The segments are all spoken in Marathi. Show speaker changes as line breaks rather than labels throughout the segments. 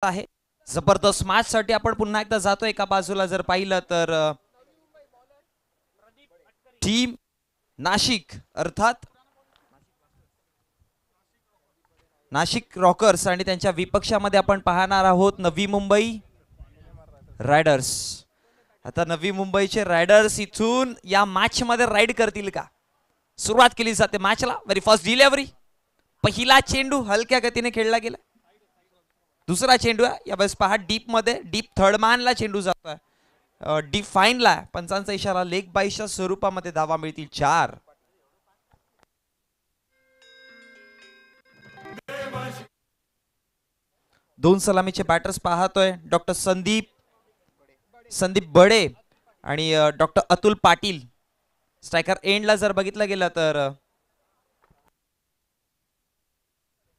आहे जबरदस्त मॅच साठी आपण पुन्हा एकदा जातो एका बाजूला जर पाहिलं तर टीम नाशिक अर्थात नाशिक रॉकर्स आणि त्यांच्या विपक्षामध्ये आपण पाहणार आहोत नवी मुंबई रायडर्स। आता नवी मुंबईचे रायडर्स इथून या मॅच मध्ये राईड करतील का? सुरुवात केली जाते मॅचला। व्हेरी फर्स्ट डिलिव्हरी, पहिला चेंडू हलक्या गतीने खेळला गेला। दुसरा चेंडू यावेळेस पहा डीप मध्ये, डीप थर्ड मॅनला चेंडू जातोय, डीप फाईनला पंचांचा इशारा, लेग बाईच्या स्वरूपामध्ये धावा मिळतील 4। दोन सलामीचे बॅटर्स पाहतोय डॉक्टर संदीप बडे आणि डॉक्टर अतुल पाटील। स्ट्रायकर एंडला जर बघितलं गेलं तर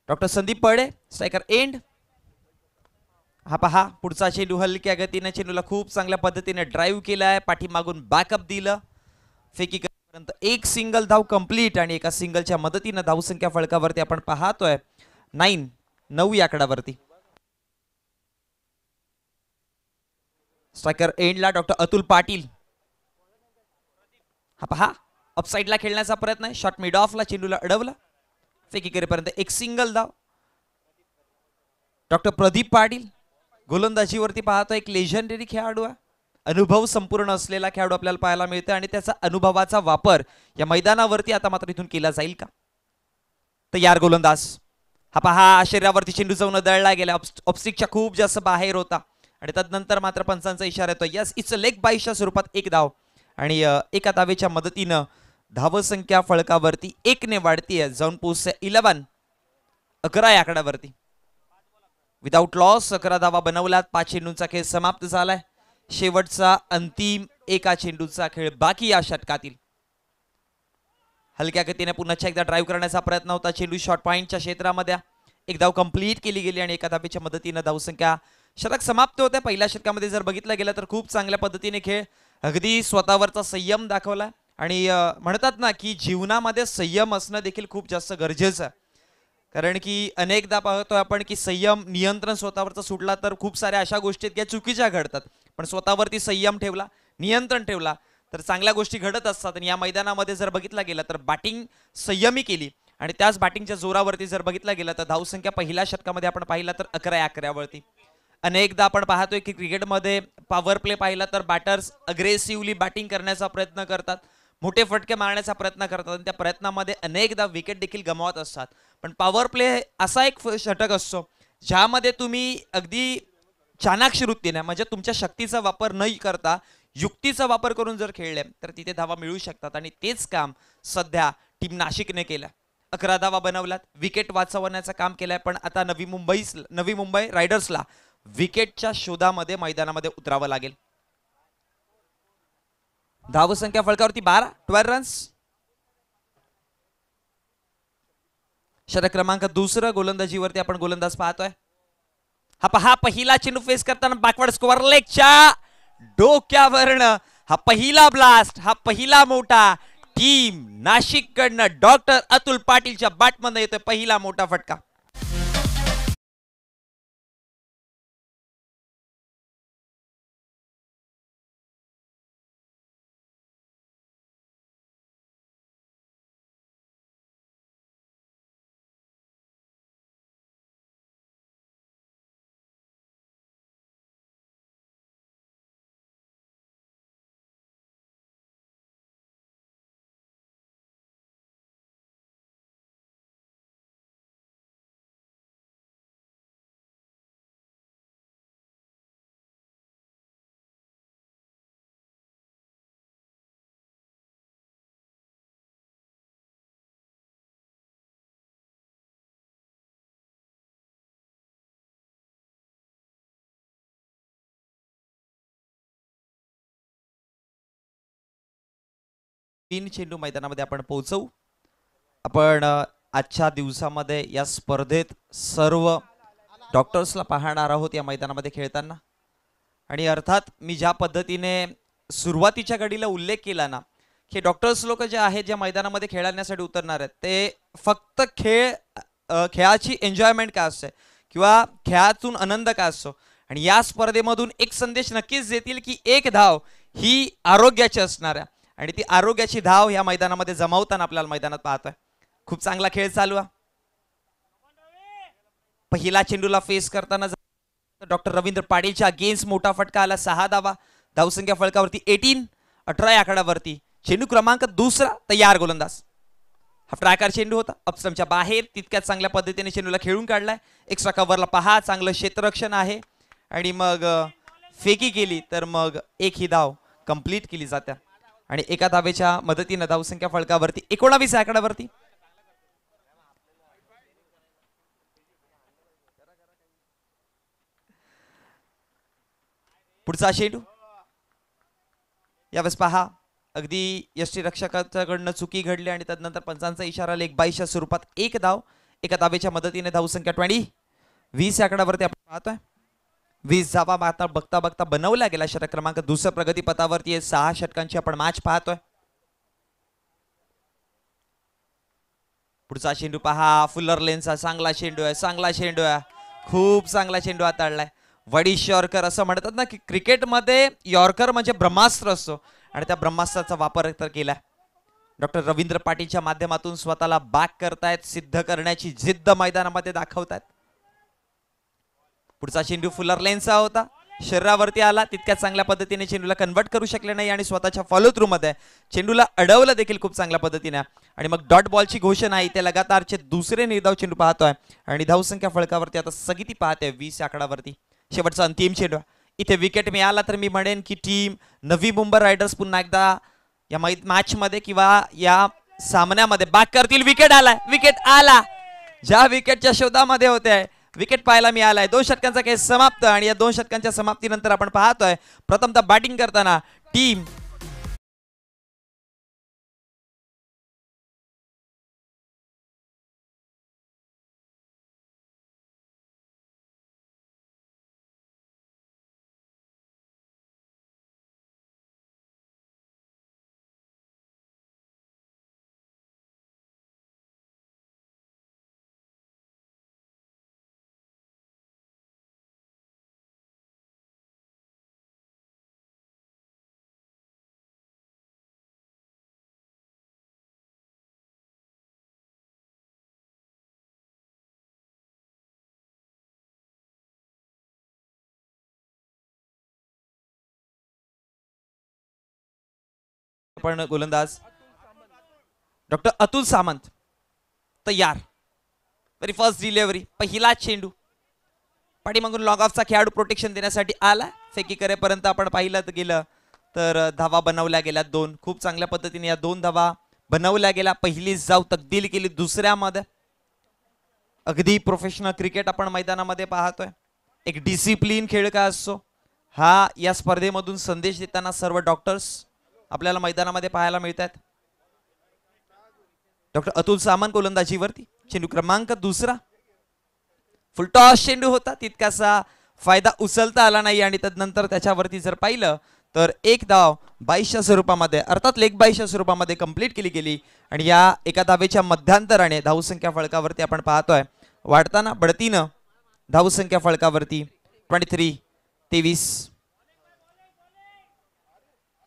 डॉक्टर संदीप बडे स्ट्रायकर एंड। हा पहा पुढचा चेंडू हलक्या गतीने, चेंडूला खूप चांगल्या पद्धतीने ड्राईव्ह केलाय, पाठीमागून बॅकअप दिलं, फेकी पर्यंत एक सिंगल धाव कंप्लीट आणि एका सिंगलच्या मदतीने धावसंख्या फळकावरती आपण पाहतोय 9 या आकड्यावरती। स्ट्रायकर एंडला डॉक्टर अतुल पाटील। हा पहा अपसाइडला खेळण्याचा प्रयत्न आहे, शॉट मिड ऑफला चेंडूला अडवलं, फेकी करेपर्यंत एक सिंगल धाव। डॉक्टर प्रदीप पाटील गोलंदाजीवरती पाहतो, एक लेजेंडरी खेळाडू आहे, अनुभव संपूर्ण असलेला खेळाडू आपल्याला पाहायला मिळतो आणि त्याचा अनुभवाचा वापर या मैदानावरती आता मात्र इथून केला जाईल का? तयार गोलंदाज। हा पहा शरीरावरती चेंडू जाऊन दळला गेला, ऑफस्टिकच्या खूप जास्त बाहेर होता आणि तदनंतर मात्र पंचांचा इशारा येतो, यस इट्स अ लेग बाईच्या स्वरूपात एक धाव आणि एका धावेच्या मदतीनं धावसंख्या फळकावरती 1 ने वाढतीये, जाऊन पोहोचते 11 या आकड्यावरती। विदाउट लॉस 11 धावा बनवल्यात, 5 चेंडूंचा खेळ समाप्त झालाय, शेवटचा अंतिम एका चेंडूचा खेळ बाकी या षटकातील। हलक्या गतीने पुन्हा एकदा ड्राईव्ह करण्याचा प्रयत्न होता, चेंडू शॉर्ट पॉइंटच्या क्षेत्रामध्ये, एक धाव कंप्लीट केली गेली आणि एका धावेच्या मदतीने धावसंख्या षटक समाप्त होते। पहिल्या षटकामध्ये जर बघितलं गेलं तर खूप चांगल्या पद्धतीने खेळ, अगदी स्वतःवरचा संयम दाखवला आणि म्हणतात ना की जीवनामध्ये संयम असणं देखील खूप जास्त गरजेचं आहे, कारण की अनेकदा पाहतो आपण की संयम नियंत्रण स्वतःवरचा सुटला तर खूप साऱ्या अशा गोष्टी आहेत ज्या चुकीच्या घडतात, पण स्वतःवरती संयम ठेवला, नियंत्रण ठेवला तर चांगल्या गोष्टी घडत असतात। आणि या मैदानामध्ये जर बघितलं गेलं तर बॅटिंग संयमी केली आणि त्याच बॅटिंगच्या जोरावरती जर बघितलं गेलं तर धावसंख्या पहिल्या षटकामध्ये आपण पाहिला तर 11 या आकड्यावरती। अनेकदा आपण पाहतोय की क्रिकेटमध्ये पॉवर प्ले पाहिला तर बॅटर्स अग्रेसिव्हली बॅटिंग करण्याचा प्रयत्न करतात, मोठे फटके मारण्याचा प्रयत्न करतात आणि त्या प्रयत्नामध्ये अनेकदा विकेट देखील गमावत असतात, पण पॉवर प्ले असा एक षटक असतो ज्यामध्ये तुम्ही अगदी चाणाक्ष वृत्तीने म्हणजे तुमच्या शक्तीचा वापर न करता युक्तीचा वापर करून जर खेळले तर तिथे धावा मिळू शकतात आणि तेच काम सध्या टीम नाशिकने केलं। 11 धावा बनवल्यात, विकेट वाचवण्याचं काम केलंय, पण आता नवी मुंबई रायडर्सला विकेटच्या शोधामध्ये मैदानामध्ये उतरावं लागेल। धावसंख्या फळकावरती 12 रन्स। षटक क्रमांक 2 गोलंदाजीवरती आपण गोलंदाज पाहतोय, हा पहा पहिला चेंडू फेस करताना बॅकवर्ड स्कोअर लेगच्या डोक्यावरनं हा पहिला ब्लास्ट, हा पहिला मोठा टीम नाशिक कडनं डॉक्टर अतुल पाटीलच्या बॅटमध्ये येतोय पहिला मोठा फटका। तीन चेंडू मैदानामध्ये आपण पोहोचवू। आपण आजच्या दिवसामध्ये या स्पर्धेत सर्व डॉक्टर्सला पाहणार आहोत या मैदानामध्ये खेळताना, आणि अर्थात मी ज्या पद्धतीने सुरुवातीच्या घडीला उल्लेख केला ना की डॉक्टर्स लोक जे आहेत ज्या मैदानामध्ये खेळण्यासाठी उतरणार आहेत ते फक्त खेळाची एन्जॉयमेंट काय असते किंवा खेळातून आनंद का असतो, आणि या स्पर्धेमधून एक संदेश नक्कीच देतील की एक धाव ही आरोग्याची असणार आहे, आणि ती आरोग्याची धाव या मैदानामध्ये जमावताना आपल्याला मैदानात पाहतोय. खूप चांगला खेळ चालू आहे. पहिला चेंडूला फेस करताना डॉक्टर रवींद्र पाटीलच्या अगेन्स्ट मोठा फटका आला. 6 धावा. धावसंख्या फलकावरती 18 या आकड्यावरती. चेंडू क्रमांक दुसरा तयार. गोलंदाज हा ट्रॅकर चेंडू होता, अपस्टंपच्या बाहेर. तितक्याच चांगल्या पद्धतीने चेंडूला खेळून काढलाय. एक्स्ट्रा कव्हरला पहा, चांगलं क्षेत्ररक्षण आहे, आणि मग फेकी केली तर मग एक ही धाव कंप्लीट केली जाते, आणि एका धावेच्या मदतीने धावसंख्या फलकावरती 19 या आकड्यावरती. पुढचा चेंडू यावेळेस पहा, अगदी यष्टीरक्षकाकडनं चुकी घडली आणि त्यानंतर पंचांचा इशारा. लेग बाईच्या स्वरूपात एक धाव. एका धावेच्या मदतीने धावसंख्या 20 या आकड्यावरती आपण पाहतोय. 20 धावा मात्र बघता बघता बनवला गेला. षटक क्रमांक दुसऱ्या प्रगतीपथावरती 6 षटकांची आपण मॅच पाहतोय. पुढचा चेंडू पहा, फुलर लेनचा चांगला चेंडू आहे, चांगला चेंडू आहे, खूप चांगला चेंडू हाताळलाय. वडीश यॉर्कर असं म्हणतात ना की क्रिकेटमध्ये यॉर्कर म्हणजे ब्रह्मास्त्र असतो, आणि त्या ब्रह्मास्त्राचा वापर तर केलाय. डॉक्टर रवींद्र पाटीलच्या माध्यमातून स्वतःला बॅक करतायत, सिद्ध करण्याची जिद्द मैदानामध्ये दाखवतायत. पुढचा चेंडू फुलर लेनचा होता, शरीरावरती आला. तितक्या चांगल्या पद्धतीने चेंडूला कन्वर्ट करू शकले नाही, आणि स्वतःच्या फॉलो थ्रू मध्ये चेंडूला अडवलं देखील खूप चांगल्या पद्धतीने. आणि मग डॉट बॉलची घोषणा आहे. ते लगातारचे दुसरे निर्धाव चेंडू पाहतोय, आणि धावसंख्या फलकावरती आता स्थगिती पाहते 20 आकड्यावरती. शेवटचा अंतिम चेंडू. इथे विकेट मिळाला तर मी म्हणेन की टीम नवी मुंबई रायडर्स पुन्हा एकदा या मॅच मध्ये किंवा या सामन्यामध्ये बॅक करतील. विकेट आलाय, विकेट आला. ज्या विकेटच्या शोधामध्ये होते विकेट पाहायला मिळालाय. 2 षटकांचा खेळ समाप्त, आणि या 2 षटकांच्या समाप्तीनंतर आपण पाहतोय प्रथमतः बॅटिंग करताना टीम पण गोलंदाज डॉक्टर अतुल सामंत तयार. व्हेरी फर्स्ट डिलिव्हरी, पहिला चेंडू. पाठीमागून लॉंग ऑफचा खेळाडू प्रोटेक्शन देण्यासाठी आला. फेकी करेपर्यंत आपण पाहिलं गेलं तर धावा बनवल्या गेल्या 2. खूप चांगल्या पद्धतीने या 2 धावा बनवल्या गेल्या. पहिली जाव तब्दील केली दुसऱ्यामध्ये. अगदी प्रोफेशनल क्रिकेट आपण मैदानामध्ये पाहतोय. एक डिसिप्लिन खेळ का असतो हा या स्पर्धेमधून संदेश देताना सर्व डॉक्टर्स आपल्याला मैदानामध्ये पाहायला मिळतात. डॉक्टर अतुल सामंत गोलंदाजीवरती. चेंडू क्रमांक दुसरा, फुलटॉस चेंडू होता, तितकासा फायदा उचलता आला नाही, आणि त्यानंतर त्याच्यावरती जर पाहिलं तर एक धाव 22च्या स्वरूपामध्ये, अर्थात लेग 22च्या स्वरूपामध्ये कंप्लीट केली गेली. आणि या एका धावेच्या मध्यांतराने धावसंख्या फलकावरती आपण पाहतोय वाढताना बढतीनं धावसंख्या फलकावरती 23.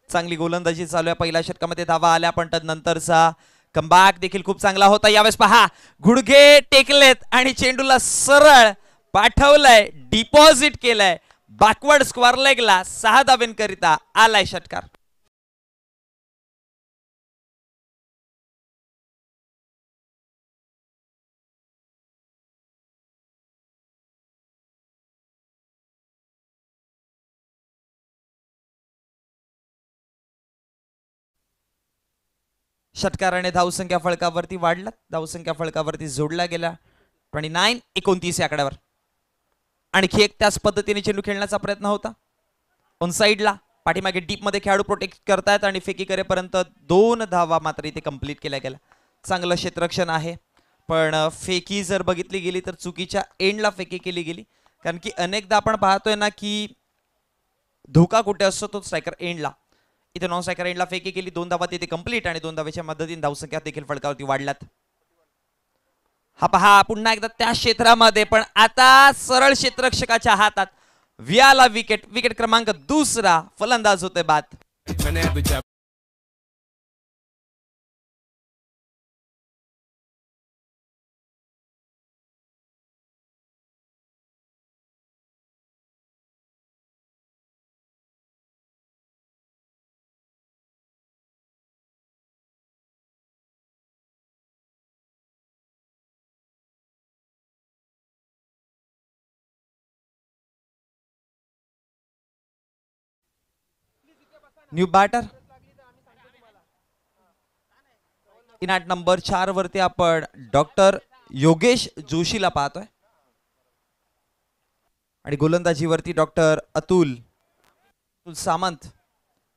चांगली गोलंदाजी चालू आहे. पहिल्या षटकामध्ये धावा आल्या, पण त्यानंतरचा कमबॅक देखील खूप चांगला होता. यावेळेस पहा, गुडघे टेकलेत आणि चेंडूला सरळ पाठवलंय, डिपॉझिट केलंय बॅकवर्ड स्क्वेअर लेगला. 6 धावेंकरिता आलाय षटकार. षटकाराने धावसंख्या फलकावरती वाढला. धावसंख्या फलकावरती जोडला गेला 29 या आकड्यावर. आणखी एक त्याच पद्धतीने चेंडू खेळण्याचा प्रयत्न होता ऑन साइडला. पाठीमागे डीप मध्ये खेळाडू प्रोटेक्ट करतायत, आणि फेकी करेपर्यंत 2 धावा मात्र इथे कंप्लीट केल्या गेल्या. चांगलं क्षेत्ररक्षण आहे, पण फेकी जर बघितली गेली तर चुकीच्या एंडला फेकी केली गेली. कारण की अनेकदा आपण पाहतोय ना की धोका कुठे असतो तो स्ट्रायकर एंडला. इथे नॉन स्ट्रायकर एंडला फेकी केली. 2 धावा तिथे कंप्लीट, आणि 2 धावेच्या मदतीने धावसंख्या देखील फलकावरती वाढल्यात. हा पहा पुन्हा एकदा त्या क्षेत्रामध्ये, पण आता सरळ क्षेत्ररक्षकाच्या हातात. वियाला विकेट. विकेट क्रमांक दुसरा. फलंदाज होते बाद. New batter. इनाट नंबर 4 वरती आपण डॉक्टर योगेश जोशीला पाहतोय आणि गोलंदाजीवरती डॉक्टर अतुल सामंत.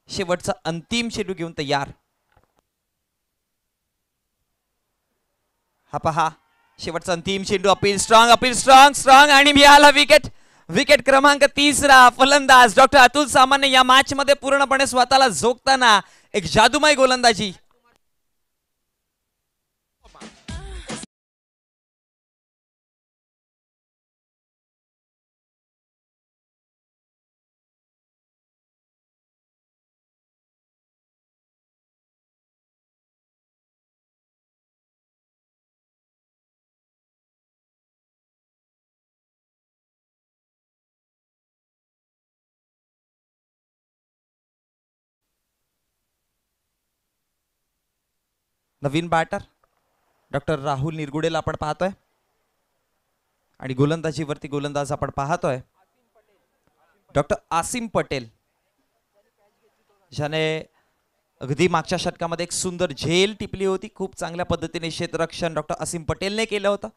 शेवटचा अंतिम चेंडू घेऊन तयार. हा पहा शेवटचा अंतिम चेंडू. Appeal strong. Appeal strong. Strong आणि मिळाला विकेट. विकेट क्रमांक तिसरा. फलंदाज डॉक्टर अतुल सामंत या मॅच मध्ये पूर्णपणे स्वतःला झोकताना एक जादूमय गोलंदाजी. नवीन बॅटर डॉक्टर राहुल निरगुडेला आपण पाहतोय आणि गोलंदाजीवरती गोलंदाज आपण पाहतोय डॉक्टर आसिम पटेल, ज्याने अगदी मागच्या षटकामध्ये एक सुंदर झेल टिपली होती. खूप चांगल्या पद्धतीने क्षेत्ररक्षण डॉक्टर आसिम पटेलने केलं होतं.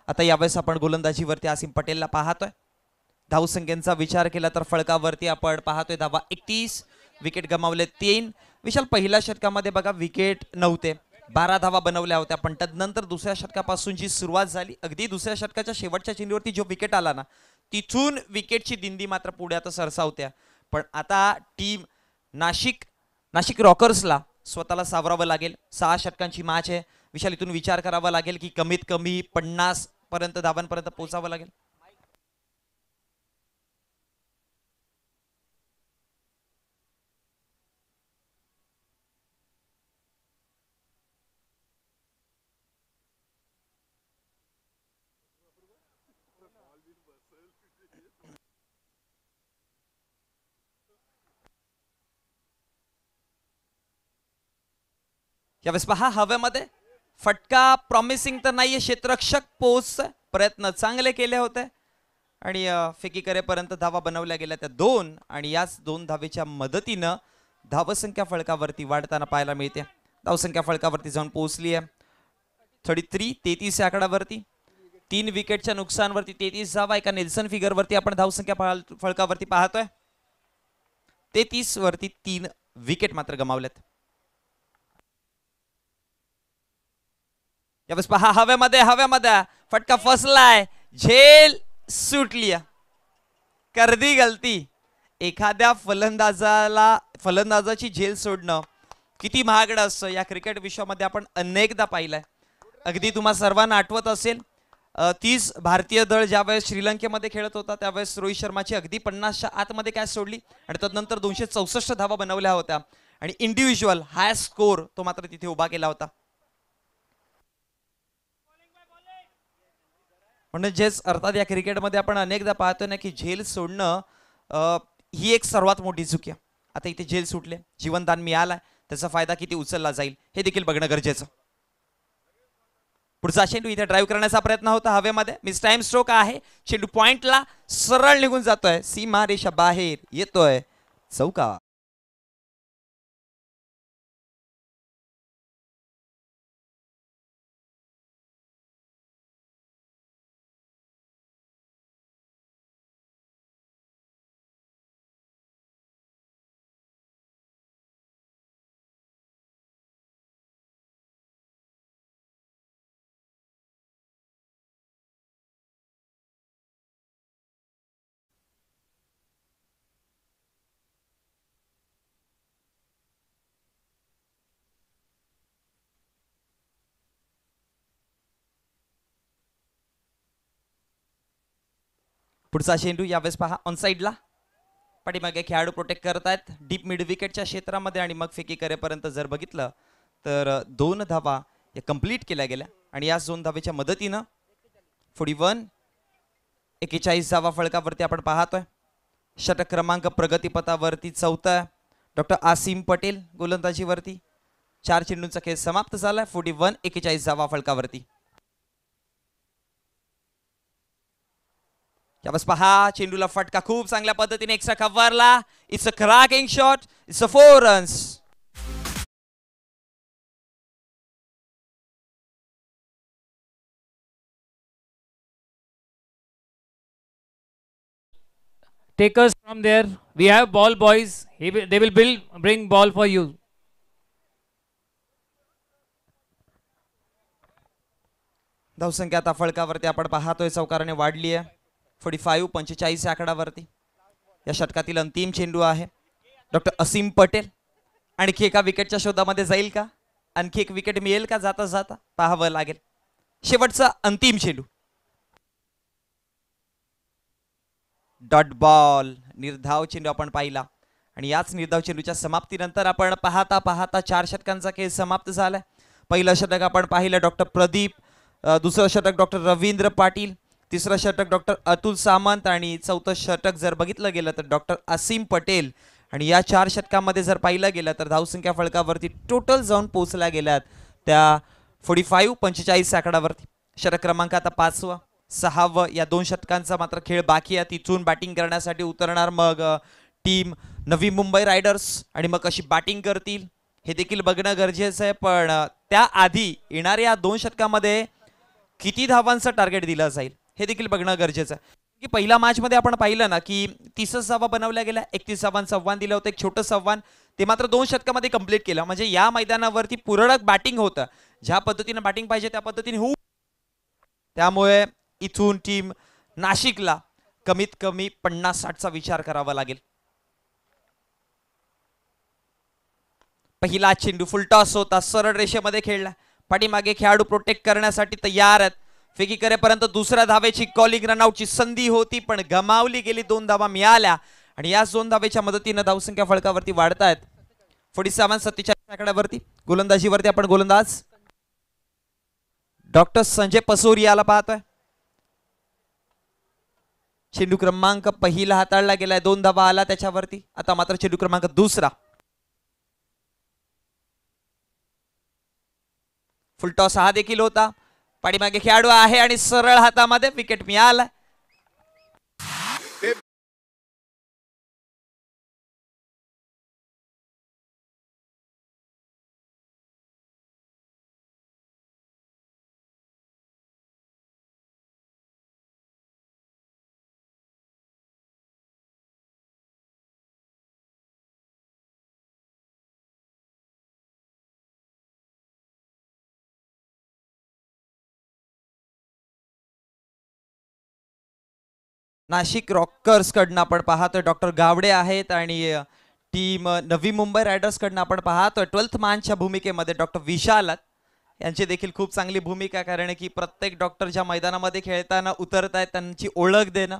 आता यावेळेस आपण गोलंदाजीवरती आसिम पटेलला पाहतोय. धावसंख्येचा विचार केला तर फळकावरती आपण पाहतोय धावा 31. विकेट गमावले 3. विशाल पहिल्या षटकामध्ये बघा विकेट नव्हते, 12 धावा बनवल्या होत्या, पण त्यानंतर दुसऱ्या षटकापासून जी सुरुवात झाली, अगदी दुसऱ्या षटकाच्या शेवटच्या चेंडूवरती जो विकेट आला ना, तिथून विकेटची दिंडी मात्र पुढे आता सरसावत्या. पण आता टीम नाशिक रॉकर्सला स्वतःला सावरावं लागेल. 6 षटकांची मॅच आहे विशाल. इथून विचार करावा लागेल की कमीत कमी 50 पर्यंत धावांपर्यंत पोहोचावं लागेल. यावेळेस पहा हवेमध्ये फटका प्रॉमिसिंग तर नाहीये. क्षेत्ररक्षक पोच प्रयत्न चांगले केले होते आणि फेकी करेपर्यंत धावा बनवल्या गेल्या त्या 2 आणि याच 2 धावेच्या मदतीनं धावसंख्या फळकावरती वाढताना पाहायला मिळते. धावसंख्या फळकावरती जाऊन पोहोचली आहे 33 या आकड्यावरती. 3 विकेटच्या नुकसानवरती 33 धावा. एका नेल्सन फिगरवरती आपण धावसंख्या फळकावरती पाहतोय. 33 वरती 3 विकेट मात्र गमावलेत. यावेळेस पहा हवेमध्ये फटका फसलाय. झेल सुटली. कर्दी गलती. एखाद्या फलंदाजाची झेल सोडणं किती महागडं असतं या क्रिकेट विश्वामध्ये आपण अनेकदा पाहिलंय. अगदी तुम्हा सर्वांना आठवत असेल 30 भारतीय दळ ज्यावेळेस श्रीलंकेमध्ये खेळत होता त्यावेळेस रोहित शर्माची अगदी 50च्या आतमध्ये कॅच सोडली आणि त्यानंतर 264 धावा बनवल्या होत्या आणि इंडिव्हिज्युअल हाय स्कोर तो मात्र तिथे उभा केला होता. म्हणजेच अर्थात या क्रिकेटमध्ये आपण अनेकदा पाहतो ना की झेल सोडणं ही एक सर्वात मोठी चूक आहे. आता इथे झेल सुटले, जीवनदान मिळालाय, त्याचा फायदा किती उचलला जाईल हे देखील बघणं गरजेचं. पुढचा चेंडू इथे ड्राईव्ह करण्याचा प्रयत्न होता हवेमध्ये. मिस टाइम स्ट्रोक आहे. चेंडू पॉइंटला सरळ निघून जातोय. सीमा रेषा बाहेर येतोय चौका. पुढचा चेंडू यावेळेस पहा ऑन साइडला, पाठीमागे खेळाडू प्रोटेक्ट करतायत डीप मिड विकेटच्या क्षेत्रामध्ये आणि मग फेकी करेपर्यंत जर बघितलं तर 2 धावा या कंप्लीट केल्या गेल्या आणि या 2 धावेच्या मदतीनं 41 धावा फलकावरती आपण पाहतोय. षटक क्रमांक प्रगतीपथावरती 4था डॉक्टर आसिम पटेल गोलंदाजीवरती. 4 चेंडूंचा खेळ समाप्त झालाय. 41 धावा फलकावरती. यावेळेस पहा चेंडूला फटका खूप चांगल्या पद्धतीने एक्स्ट्रा कव्हरला. It's a cracking shot. It's a 4 runs.
Take us from there. We have ball, boys. They will bring ball for you.
धावसंख्या आता फलकावरती आपण पाहतोय चौकाराने वाढली आहे. 45 या आकडावरती. या षटकातील अंतिम चेंडू आहे. डॉक्टर असीम पटेल आणखी एका विकेटच्या शोधामध्ये जाईल का? आणखी एक विकेट मिळेल का? जाता जाता पाहावं लागेल. शेवटचा अंतिम चेंडू. Dot ball. निर्धाव चेंडू आपण पाहिला आणि याच निर्धाव चेंडूच्या समाप्तीनंतर आपण पाहता पाहता 4 षटकांचा खेळ समाप्त झालाय. पहिलं षटक आपण पाहिलं डॉक्टर प्रदीप, दुसरं षटक डॉक्टर रवींद्र पाटील, तिसरं षटक डॉक्टर अतुल सामंत आणि चौथं षटक जर बघितलं गेलं तर डॉक्टर असीम पटेल. आणि या 4 षटकांमध्ये जर पाहिलं गेलं तर धावसंख्या फलकावरती टोटल जाऊन पोहोचल्या गेल्यात त्या 45 आकडावरती. षटक क्रमांक आता 5वं 6वं या 2 षटकांचा मात्र खेळ बाकी आहे. तिथून बॅटिंग करण्यासाठी उतरणार मग टीम नवी मुंबई रायडर्स आणि मग कशी बॅटिंग करतील हे देखील बघणं गरजेचं आहे. पण त्याआधी येणाऱ्या 2 षटकामध्ये किती धावांचं टार्गेट दिलं जाईल हे देखील बघणं गरजेचं आहे. की पहिल्या मॅच मध्ये आपण पाहिलं ना की 30 धावा बनवल्या गेल्या. 31 धावांचं आव्हान दिलं होतं, एक छोटं आव्हान ते मात्र 2 षटकामध्ये कंप्लीट केलं. म्हणजे या मैदानावरती पूरक बॅटिंग होतं. ज्या पद्धतीने बॅटिंग पाहिजे त्या पद्धतीने होऊ. त्यामुळे इथून टीम नाशिकला कमीत कमी 50-60चा विचार करावा लागेल. पहिला चेंडू फुल टॉस होता, सरळ रेषेमध्ये खेळला. पाठीमागे खेळाडू प्रोटेक्ट करण्यासाठी तयार आहेत. फेकी करेपर्यंत दुसऱ्या धावेची कॉलिंग रनआउटची संधी होती पण गमावली गेली. 2 धावा मिळाल्या आणि या 2 धावेच्या मदतीने धावसंख्या फलकावरती वाढतायत. 47 आकड्यावरती. गोलंदाजीवरती आपण गोलंदाज डॉक्टर संजय पसोरी याला पाहतोय. चेंडू क्रमांक पहिला हाताळला गेलाय. 2 धावा आला त्याच्यावरती. आता मात्र चेंडू क्रमांक दुसरा. फुल टॉस हा देखील होता. पाठीमागे खेळाडू आहे आणि सरळ हातामध्ये विकेट मिळाला. नाशिक रॉकर्स कडनं आपण पाहतोय डॉक्टर गावडे आहेत आणि टीम नवी मुंबई रायडर्स कडनं आपण पाहतोय 12th मॅनच्या भूमिकेमध्ये डॉक्टर विशाल यांची देखील खूप चांगली भूमिका. कारण की प्रत्येक डॉक्टर ज्या मैदानामध्ये खेळताना उतरतायत त्यांची ओळख देणं,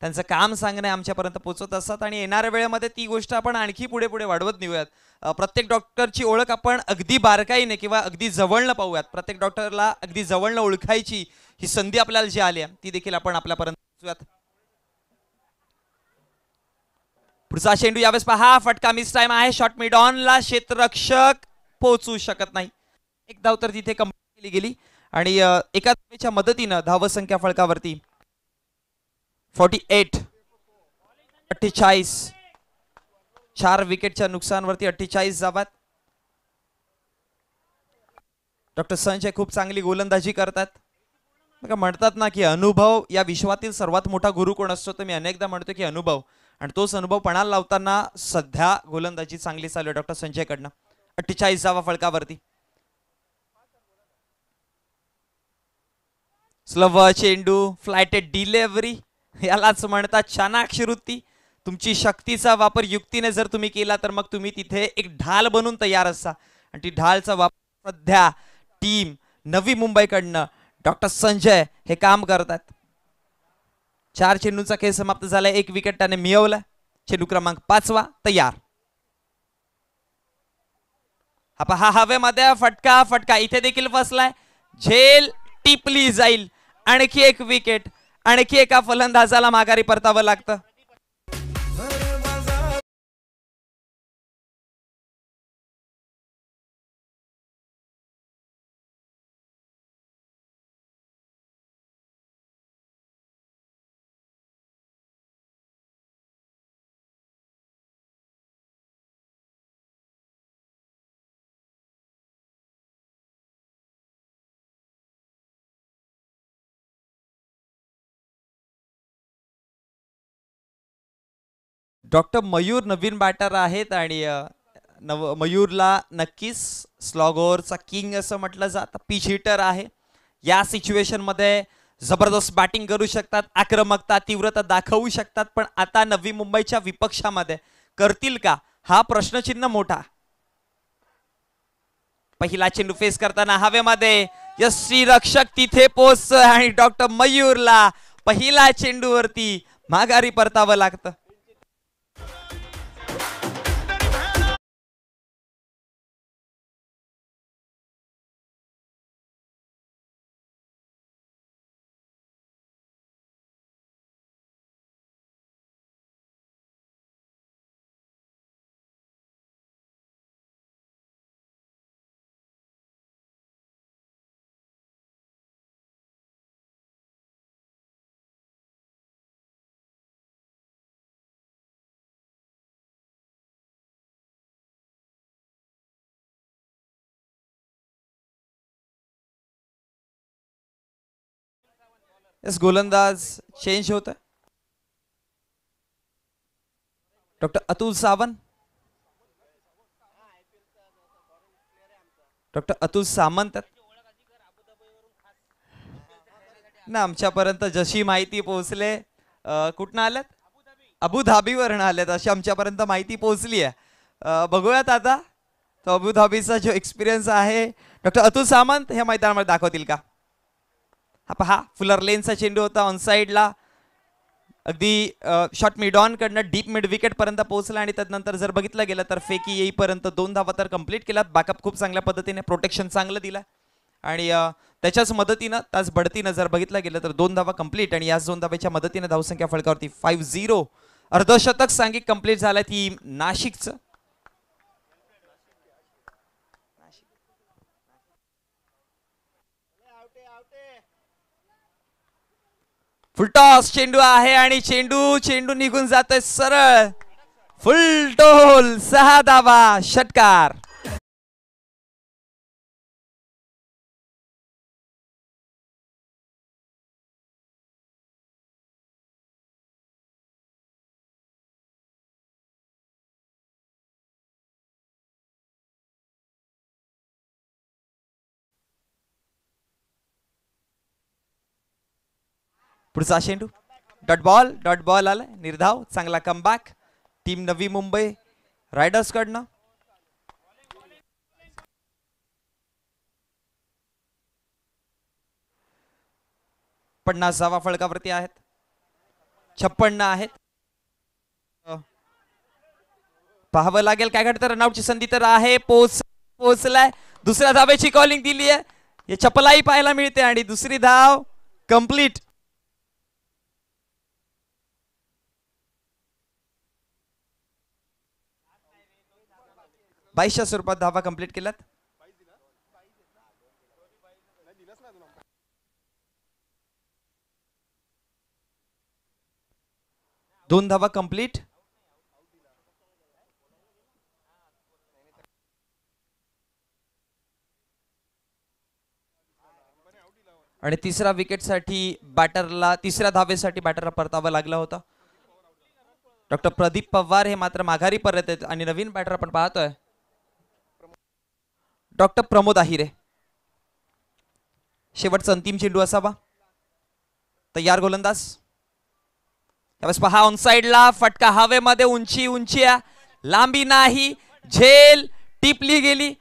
त्यांचं काम सांगणं आमच्यापर्यंत पोहोचत असतात आणि येणाऱ्या वेळेमध्ये ती गोष्ट आपण आणखी पुढे पुढे वाढवत नेऊयात. प्रत्येक डॉक्टरची ओळख आपण अगदी बारकाईने किंवा अगदी जवळनं पाहूयात. प्रत्येक डॉक्टरला अगदी जवळनं ओळखायची ही संधी आपल्याला जी आली आहे ती देखील आपण आपल्यापर्यंत पोहोचूयात. पुढचा चेंडू यावेळेस पहा. फटका मिस टाइम आहे. शॉट मिड ऑनला. क्षेत्ररक्षक पोहोचू शकत नाही. एक धाव तर तिथे कंप्लीट केली गेली आणि एका धावेच्या मदतीनं धावसंख्या फलकावरती 48. 4 विकेटच्या नुकसानवरती 48 धावात. डॉक्टर संजय खूप चांगली गोलंदाजी करतात. म्हणतात ना की अनुभव या विश्वातील सर्वात मोठा गुरु कोण असतो, तर मी अनेकदा म्हणतो की अनुभव. आणि तोच अनुभव पणाला लावताना सध्या गोलंदाजी चांगली चालू आहे डॉक्टर संजय कडनं. 48 धावा फलकावरती. स्लव चेंडू, फ्लायटेड डिलिव्हरी यालाच म्हणतात चाणाक्ष वृत्ती. तुमची शक्तीचा वापर युक्तीने जर तुम्ही केला तर मग तुम्ही तिथे एक ढाल बनून तयार असता आणि ती ढालचा वापर सध्या टीम नवी मुंबईकडनं डॉक्टर संजय हे काम करतात. 4 चेंडूंचा खेळ समाप्त झाला, 1 विकेट त्याने मिळवला. चेंडू क्रमांक 5 तयार. हा हवेमध्ये फटका फटका इथे देखील फसलाय. झेल टिपली जाईल. आणखी 1 विकेट. आणखी एका फलंदाजाला माघारी परतावं लागतं. डॉक्टर मयूर नवीन बॅटर आहेत आणि मयूरला नक्कीच स्लॉगोरचा किंग असं म्हटलं जातं. पिच हिटर आहे. या सिच्युएशन मध्ये जबरदस्त बॅटिंग करू शकतात, आक्रमकता तीव्रता दाखवू शकतात. पण आता नवी मुंबईच्या विपक्षामध्ये करतील का हा प्रश्नचिन्ह मोठा. पहिला चेंडू फेस करताना हवेमध्ये यष्टी रक्षक तिथे पोहोच आणि डॉक्टर मयूरला पहिला चेंडूवरती माघारी परतावं लागतं. गोलंदाज चेंज होत. डॉक्टर अतुल सावंत. डॉक्टर अतुल सामंत ना आमच्यापर्यंत जशी माहिती पोहोचले कुठनं आल्यात, अबुधाबीवरून आल्यात अशी आमच्यापर्यंत माहिती पोहोचली आहे. बघूयात आता तो अबुधाबीचा जो एक्सपिरियन्स आहे डॉक्टर अतुल सामंत ह्या मैदानामध्ये दाखवतील का. हा पहा फुलर लेनचा चेंडू होता ऑन साइडला. अगदी शॉर्ट मिड ऑन कडनं डीप मिड विकेट पर्यंत पोहोचला आणि त्यानंतर जर बघितलं गेलं तर फेकी येईपर्यंत 2 धावा तर कंप्लीट केल्यात. बॅकअप खूप चांगल्या पद्धतीने, प्रोटेक्शन चांगलं दिलं आणि त्याच्याच मदतीनं त्याच बढतीनं जर बघितलं गेलं तर 2 धावा कंप्लीट आणि याच 2 धाव्याच्या मदतीने धावसंख्या फलकावरती 5-0. अर्धशतक सांघिक कंप्लीट झालं ती नाशिकचं. फुलटॉस चेंडू आहे आणि चेंडू निघून जातोय सरळ. फुल टोल 6 धावा षटकार. पुढचा चेंडू डॉट बॉल आलाय. निर्धाव चांगला comeback team Navi Mumbai riders कडनं. धावा फळकावरती आहेत. 56 आहेत. पाहावं लागेल काय घडतं. रनआउटची संधी तर आहे. पोहोचलाय. दुसऱ्या धावेची कॉलिंग दिली आहे. हे चपलाई पाहायला मिळते आणि दुसरी धाव कंप्लीट. 22च्या स्वरूपात धावा कंप्लीट केल्यात. दोन धावा कंप्लीट. आणि तिसऱ्या विकेटसाठी बॅटरला, तिसऱ्या धावेसाठी बॅटरला परतावा लागला होता. डॉक्टर प्रदीप पवार हे मात्र माघारी परत आहेत आणि नवीन बॅटर आपण पाहतोय डॉक्टर प्रमोद आहिरे. शेवटचा अंतिम चेंडू असावा. तयार गोलंदाज. त्यावेळेस पहा ऑन साइडला फटका हवेमध्ये. उंची लांबी नाही. झेल टिपली गेली.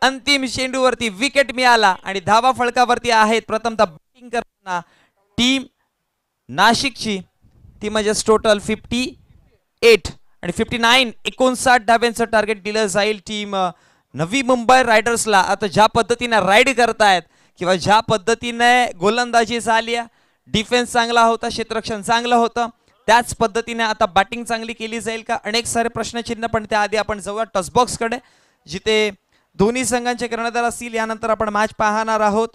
अंतिम चेंडूवरती विकेट मिळाला आणि धावा फळकावरती आहेत. प्रथमतः बॅटिंग करताना टीम नाशिकची ती म्हणजेच टोटल 58 आणि 59 59 धाब्यांचं टार्गेट दिलं जाईल टीम नवी मुंबई रायडर्सला. आता ज्या पद्धतीने राईड करतायत किंवा ज्या पद्धतीने गोलंदाजी झाली, डिफेन्स चांगला होता, क्षेत्ररक्षण चांगलं होतं, त्याच पद्धतीने आता बॅटिंग चांगली केली जाईल का, अनेक सारे प्रश्नचिन्ह. पण त्याआधी आपण जाऊया टसबॉक्सकडे, जिथे दोन्ही संघांचे कर्णधार असतील. यानंतर आपण मॅच पाहणार आहोत.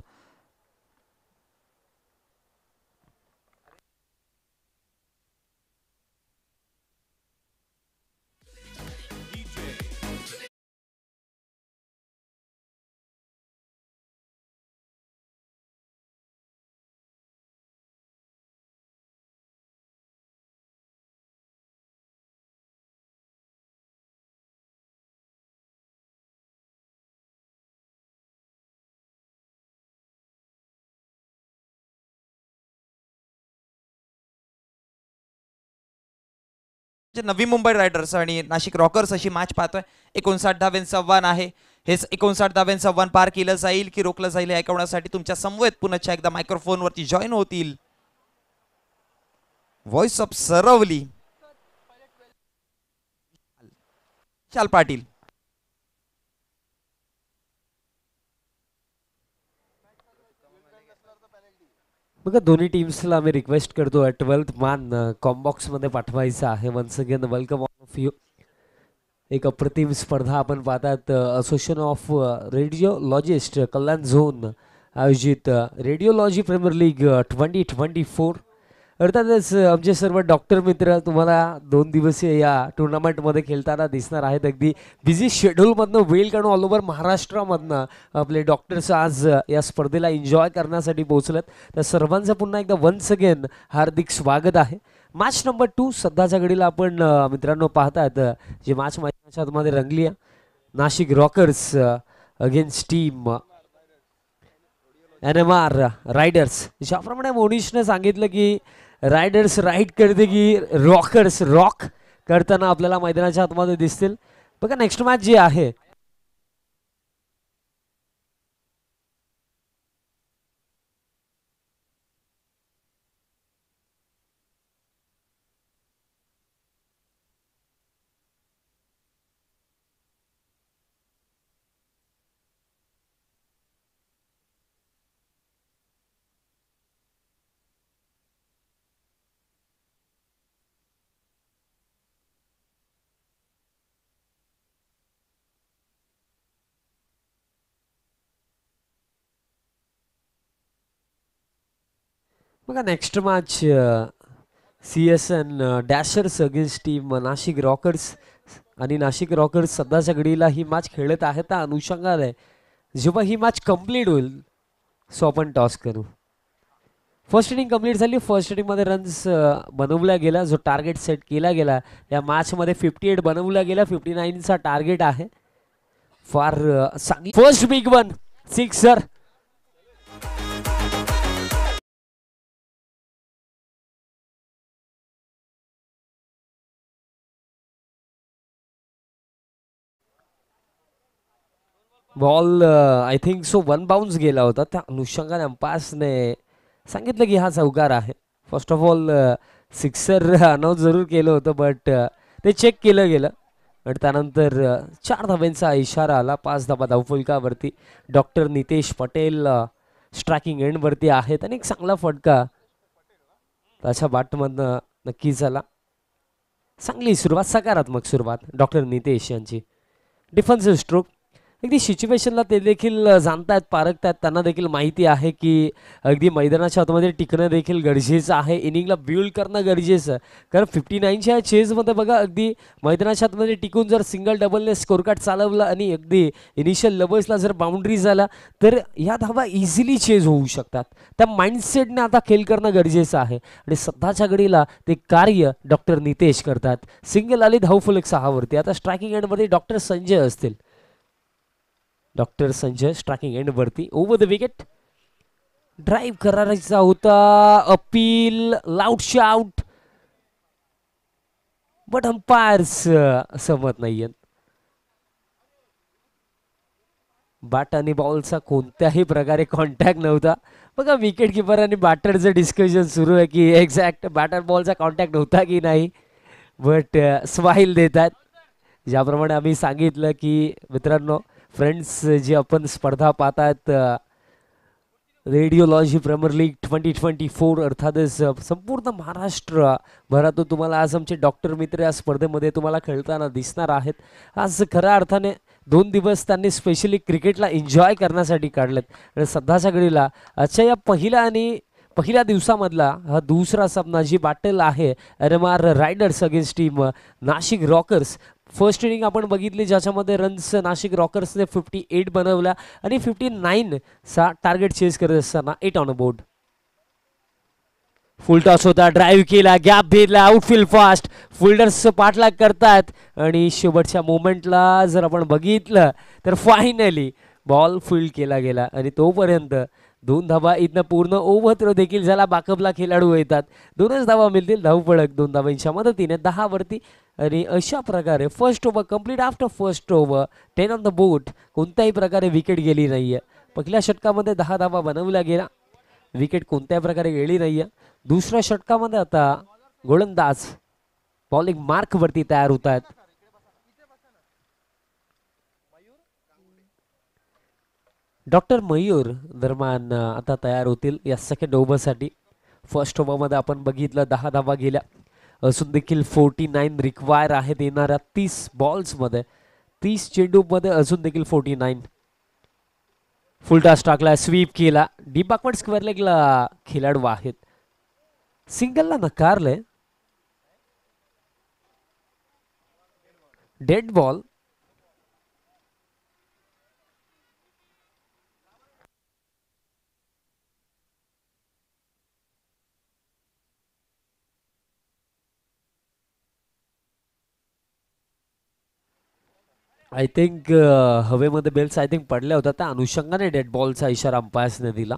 नवी मुंबई रायडर्स आणि नाशिक रॉकर्स अशी मॅच पाहतोय. 59 धाव्यांचं आव्हान आहे. हेच 59 धाव्यांचं आव्हान पार केलं जाईल की रोखलं जाईल हे ऐकवण्यासाठी तुमच्या समवेत पुन्हा एकदा मायक्रोफोन वरती जॉईन होतील व्हॉइस ऑफ सरवली विशाल पाटील.
बघा, दोन्ही टीम्सला आम्ही रिक्वेस्ट करतो 12th मान कॉम्बॉक्स मध्ये पाठवायचं आहे. Once again welcome of you. एक अप्रतिम स्पर्धा आपण पाहतात. Association of radiologist Kalyan zone आयोजित रेडिओलॉजी प्रीमियर लीग 2024. अर्थातच आमचे सर्व डॉक्टर मित्र तुम्हाला 2 दिवसीय या टुर्नामेंटमध्ये खेळताना दिसणार आहेत. अगदी बिझी शेड्यूलमधनं वेळ काढून ऑल ओव्हर महाराष्ट्रामधनं आपले डॉक्टर्स आज या स्पर्धेला एन्जॉय करण्यासाठी पोहोचलेत. तर सर्वांचं पुन्हा एकदा वन्स अगेन हार्दिक स्वागत आहे. मॅच नंबर 2 सध्याच्या घडीला आपण मित्रांनो पाहतात, जी मॅच मैदानाच्या आतमध्ये रंगली आहे. Nashik rockers against team NMR riders. ज्याप्रमाणे मोनिशने सांगितलं की रायडर्स राईड करते की रॉकर्स रॉक करताना आपल्याला मैदानाच्या आतमध्ये दिसतील. बघा, नेक्स्ट मॅच जी आहे बघा, next match CSN dashers against team Nashik rockers. आणि नाशिक रॉकर्स सध्याच्या घडीला ही मॅच खेळत आहेत. त्या अनुषंगाने जेव्हा ही मॅच कंप्लीट होईल सो आपण टॉस करू. फर्स्ट इनिंग कंप्लीट झाली. फर्स्ट इनिंगमध्ये रन्स बनवल्या गेला. जो टार्गेट सेट केला गेला या मॅचमध्ये 58 बनवल्या गेला. 59चा टार्गेट आहे. फार चांगली first big one sixer. Ball I think so 1 bounce गेला होता. त्या अनुषंगाने अंपायर्सने सांगितलं की हा चौकार आहे. First of all sixer announce जरूर केलं होतं, बट ते चेक केलं गेलं आणि त्यानंतर 4 धाब्यांचा इशारा आला. 5 धाबा धावफलकावरती. डॉक्टर नितेश पटेल स्ट्रायकिंग एंडवरती आहेत आणि एक चांगला फटका त्याच्या बॅटमधनं नक्कीच आला. चांगली सुरुवात, सकारात्मक सुरुवात डॉक्टर नितेश यांची. Defensive stroke. अगदी सिच्युएशनला ते देखील जाणतायत, पारखतायत. त्यांना देखील माहिती आहे की अगदी मैदानाच्या आतमध्ये टिकणं देखील गरजेचं आहे. इनिंगला बिल्ड करणं गरजेचं आहे. कारण 59च्या चेजमध्ये बघा, अगदी मैदानाच्या आतमध्ये टिकून जर सिंगल डबलने स्कोर कार्ड चालवलं आणि अगदी इनिशियल लेवल्सला जर बाउंड्री झाला तर या धावा इझिली चेज होऊ शकतात. त्या माइंडसेटने आता खेळ करणं गरजेचं आहे आणि सध्याच्या घडीला ते कार्य डॉक्टर नितेश करतात. सिंगल आली धावफलक 6वरती. आता स्ट्रायकिंग एंडमध्ये डॉक्टर संजय असतील. डॉक्टर संजय स्ट्रायकिंग एंडवरती. Over the wicket. ड्राईव्ह करायचा होता. Appeal, loud shout, but umpires सहमत नाहीयेत. बॅट आणि बॉलचा कोणत्याही प्रकारे कॉन्टॅक्ट नव्हता. बघा विकेट किपर आणि बॅटरचं डिस्कशन सुरू आहे की एक्झॅक्ट बॅटर बॉलचा कॉन्टॅक्ट नव्हता की नाही, बट स्माईल देतात. ज्याप्रमाणे आम्ही सांगितलं की मित्रांनो, फ्रेंड्स, जी आपण स्पर्धा पाहतात रेडिओलॉजी प्रीमियर लीग 2024 अर्थातच संपूर्ण महाराष्ट्र भरातून तुम्हाला आज आमचे डॉक्टर मित्र या स्पर्धेमध्ये तुम्हाला खेळताना दिसणार आहेत. आज खऱ्या अर्थाने 2 दिवस त्यांनी स्पेशली क्रिकेटला एन्जॉय करण्यासाठी काढलेत. आणि सध्याच्या घडीला आजच्या या पहिल्या दिवसामधला हा दुसरा सामना जी बॅटल आहे NMR riders against team Nashik rockers. First inning आपण बघितली ज्याच्यामध्ये रन्स नाशिक रॉकर्सने 58 बनवल्या आणि 59 चा टार्गेट चेस करत असताना 8 on a board. Full toss होता, ड्राईव्ह केला, गॅप भेटला, आउटफील्ड फास्ट, फिल्डर्स पाठलाग करतात आणि शेवटच्या मोमेंटला जर आपण बघितलं तर फायनली बॉल फील्ड केला गेला आणि तोपर्यंत 2 धावा इथनं पूर्ण ओव्हर देखील झाला. बॅकअपला खेळाडू येतात, 2च धावा मिळतील. धावफलक 2 धावांच्या मदतीने 10 वरती आणि अशा प्रकारे first over complete. After first over 10 on the board. कोणत्याही प्रकारे विकेट गेली नाहीये. पहिल्या षटकामध्ये 10 धावा बनवल्या गेल्या, विकेट कोणत्याही प्रकारे गेली नाहीये. दुसऱ्या षटकामध्ये आता गोलंदाज बॉलिंग मार्क वरती तयार होत आहेत. डॉक्टर मयूर दरम्यान आता तयार होतील या सेकंड ओव्हरसाठी. फर्स्ट ओव्हरमध्ये आपण बघितलं 10 धावा गेल्या, असून देखील 49 रिक्वायर आहेत येणाऱ्या 30 बॉल्समध्ये. 30 चेंडूमध्ये अजून देखील 49. फुल टॉस टाकला, स्वीप केला, डीप बॅकवर्ड स्क्वेअर लेगला खेळाडू आहेत. सिंगलला नकारले, डेड बॉल. आय थिंक हवेमध्ये बेल्स आय थिंक पडल्या होत्या, त्या अनुषंगाने डेड बॉलचा इशारा अंपायर्सने दिला.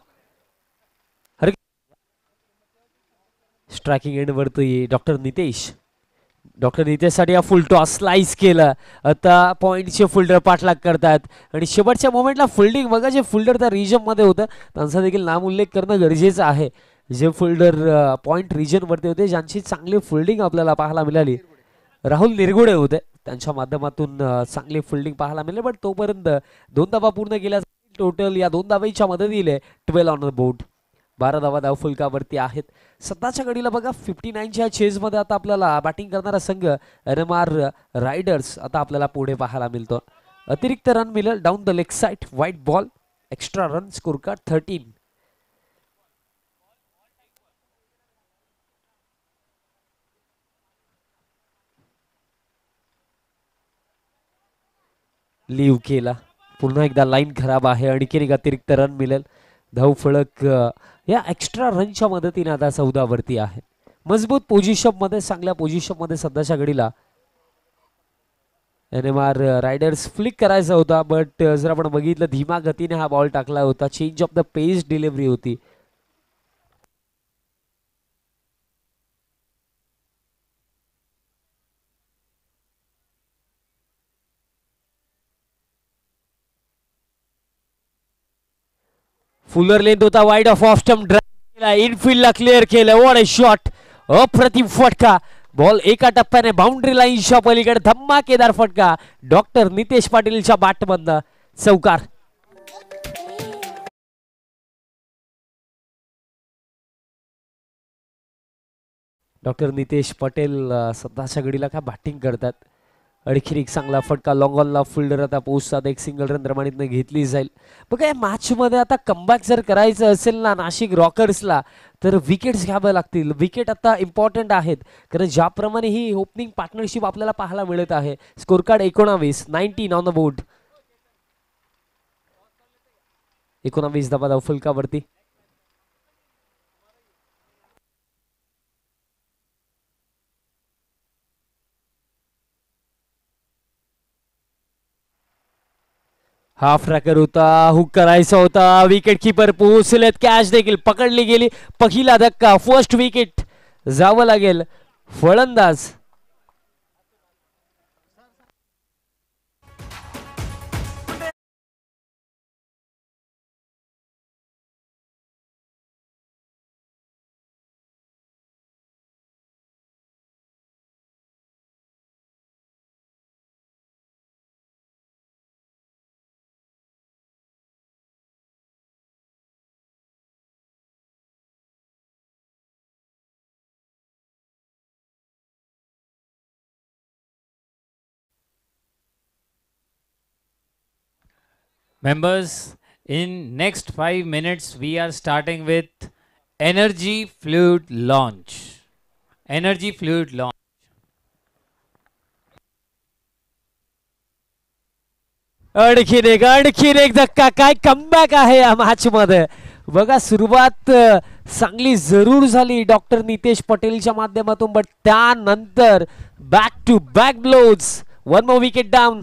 स्ट्रायकिंग एंडवरती डॉक्टर नितेशसाठी हा फुल टॉस स्लाइस केलं. आता पॉइंटचे फिल्डर पाठलाग करतात आणि शेवटच्या मोमेंटला फिल्डिंग बघा, जे फिल्डर त्या रिजनमध्ये होतं त्यांचा देखील नाम उल्लेख करणं गरजेचं आहे. जे फिल्डर पॉइंट रिजनवरती होते, ज्यांची चांगली फिल्डिंग आपल्याला पाहायला मिळाली, राहुल निरगुडे होते, त्यांच्या माध्यमातून चांगली फिल्डिंग पाहायला मिळाली. बट तोपर्यंत 2 धावा पूर्ण केल्या. टोटल या 2 धावांच्या मदतीने 12 ऑन द बोर्ड. 12 धावा धावफलकावरती आहेत. सध्याच्या घडीला बघा 59च्या चेजमध्ये आता आपल्याला बॅटिंग करणारा संघ NMR रायडर्स आता आपल्याला पुढे पाहायला मिळतो. अतिरिक्त रन मिळेल down the leg side, white ball, extra run, score card 13. Leave केला, पुन्हा एकदा लाईन खराब आहे, आणखीन एक अतिरिक्त रन मिळेल. धावफलक या एक्स्ट्रा रनच्या मदतीने आता 14 वरती आहे. मजबूत पोझिशन मध्ये, चांगल्या पोझिशन मध्ये सध्याच्या घडीला NMR रायडर्स फ्लिक करायचा होता, बट जर आपण बघितलं धीमा गतीने हा बॉल टाकला होता. Change of the pace delivery होती. फुलर लेंथ होता, वाईड ऑफ स्टंप ड्राइव्ह केला, इनफिल्डला क्लिअर केलं. व्हॉट अ शॉट, अप्रतिम फटका. बॉल एका टप्प्याने बाउंड्री लाईनच्या पलीकडे धमाकेदार फटका. डॉक्टर नितेश पाटीलच्या बॅटमधनं चौकार. डॉक्टर नितेश पटेल सध्याच्या घडीला काय बॅटिंग करतात. आणखीन एक चांगला फटका, लॉंग ऑनला फिल्डर आता पोहोचतात. एक सिंगल रन रमानीतनं घेतली जाईल. बघा या मॅच मध्ये आता कमबॅक जर करायचं असेल ना नाशिक रॉकर्सला, तर विकेट्स घ्याव्या लागतील. विकेट आता इम्पॉर्टंट आहेत, कारण ज्याप्रमाणे ही ओपनिंग पार्टनरशिप आपल्याला पाहायला मिळत आहे. Score card 19 on the board. 19 धावा धावफलकावरती. हाफ ट्रॅकर होता, हुक करायचा होता, विकेट कीपर पोहोचलेत, कॅच देखील पकडली गेली. पहिला धक्का, फर्स्ट विकेट जावं लागेल फलंदाज
Members, in next 5 minutes we are starting with energy fluid launch. Energy fluid launch.
आणखीन एक धक्का, काय कमबॅक आहे या मॅच मध्ये. बघा सुरुवात चांगली जरूर झाली डॉक्टर नितेश पटेलच्या माध्यमातून, बट त्यानंतर back to back blows. One more wicket down.